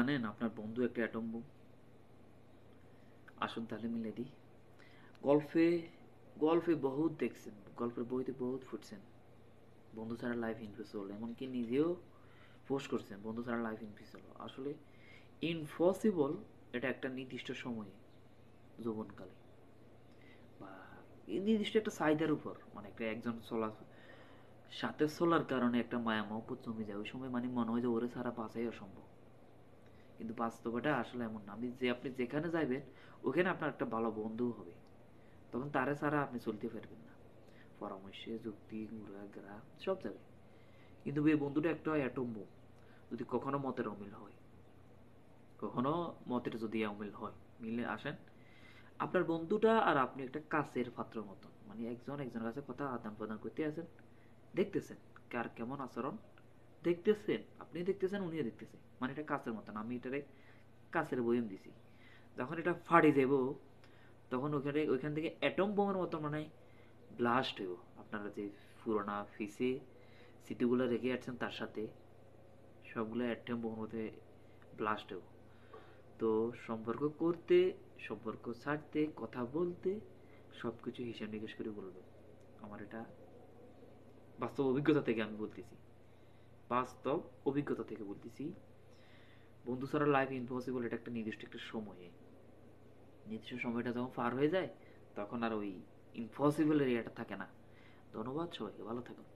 জানেন আপনার বন্ধু একটা অ্যাটম বোম? আসুন তাহলে মিলে দিই। গল্পে গল্পে বহুত দেখছেন, গল্পের বইতে বহুত ফুটছেন বন্ধু ছাড়া লাইফ ইম্পসিবল, এমনকি নিজেও পোস্ট করছেন বন্ধু ছাড়া লাইফ ইম্পসিবল। আসলে ইম্পসিবল এটা একটা নির্দিষ্ট সময়ে, যৌবনকালে, বা এই নির্দিষ্ট একটা চাহিদার উপর, মানে একটা একজন সাথে চলার কারণে একটা মায়া মহব্বত জমে যায়। ওই সময় মানে মনে হয় যে ওরে ছাড়া বাঁচাই অসম্ভব। কিন্তু বাস্তবতা আসলে এমন না। আপনি যেখানে যাইবেন ওখানে আপনার একটা ভালো বন্ধু হবে, তখন তারে ছাড়া আপনি চলতে পারবেন না। পরামর্শে, যুক্তি, ঘোরাঘেরা সব যাবে। কিন্তু এই বন্ধুটা একটা অ্যাটম বোম। যদি কখনো মতের অমিল হয়, কখনো মতের যদি অমিল হয়, মিলে আসেন, আপনার বন্ধুটা আর আপনি একটা কাছের পাত্র মতন, মানে একজন একজনের কাছে কথা আদান প্রদান করতে আছেন, দেখতেছেন কার কেমন আচরণ, দেখতেছেন, আপনি দেখতেছেন, উনিও দেখতেছে, মানে এটা কাছের মতন। আমি এটারে কাছের বয়ম দিছি। যখন এটা ফাড়ি দেব, তখন ওইখান থেকে অ্যাটম বোমের মতো মানে ব্লাস্ট হইব। আপনারা যে পুরোনা ফিসে স্মৃতিগুলো রেখে যাচ্ছেন তার সাথে সবগুলো অ্যাটম বোমের মধ্যে ব্লাস্ট হইব। তো সম্পর্ক করতে, সম্পর্ক ছাড়তে, কথা বলতে সবকিছু হিসাব নিকেশ করে বলবেন। আমার এটা বাস্তব অভিজ্ঞতা থেকে আমি বলতেছি, বাস্তব অভিজ্ঞতা থেকে বলতেছি। বন্ধু ছাড়া লাইফ ইম্পসিবল এটা একটা নির্দিষ্ট একটা সময়ে, নির্দিষ্ট সময়টা যখন পার হয়ে যায় তখন আর ওই ইম্পসিবল এরিয়াটা থাকে না। ধন্যবাদ, সবাইকে ভালো থাকুন।